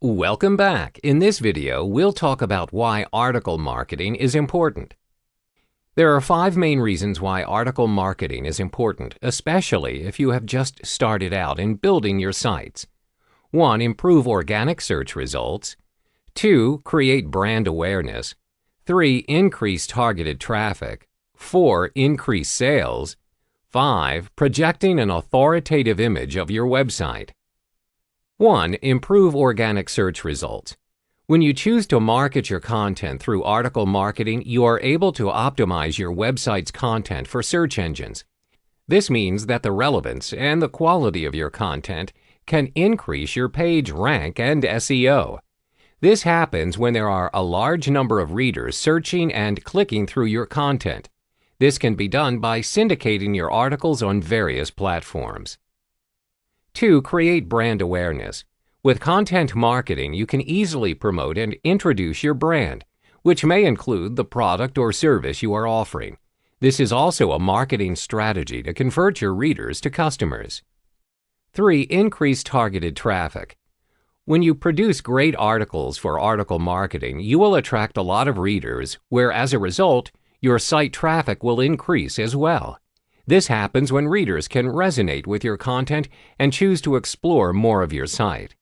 Welcome back. In this video, we'll talk about why article marketing is important. There are 5 main reasons why article marketing is important, especially if you have just started out in building your sites. 1. Improve organic search results. 2. Create brand awareness. 3. Increase targeted traffic. 4. Increase sales. 5. Projecting an authoritative image of your website. 1. Improve organic search results. When you choose to market your content through article marketing, you are able to optimize your website's content for search engines. This means that the relevance and the quality of your content can increase your page rank and SEO. This happens when there are a large number of readers searching and clicking through your content. This can be done by syndicating your articles on various platforms. 2. Create brand awareness. With content marketing, you can easily promote and introduce your brand, which may include the product or service you are offering. This is also a marketing strategy to convert your readers to customers. 3. Increase targeted traffic. When you produce great articles for article marketing, you will attract a lot of readers, where as a result, your site traffic will increase as well. This happens when readers can resonate with your content and choose to explore more of your site.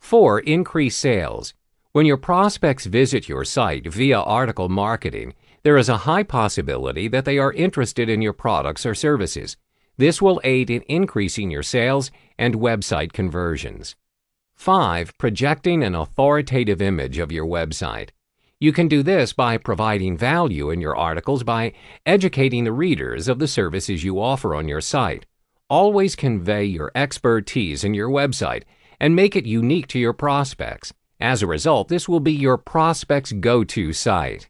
4. Increase sales. When your prospects visit your site via article marketing, there is a high possibility that they are interested in your products or services. This will aid in increasing your sales and website conversions. 5. Projecting an authoritative image of your website. You can do this by providing value in your articles by educating the readers of the services you offer on your site. Always convey your expertise in your website and make it unique to your prospects. As a result, this will be your prospects' go-to site.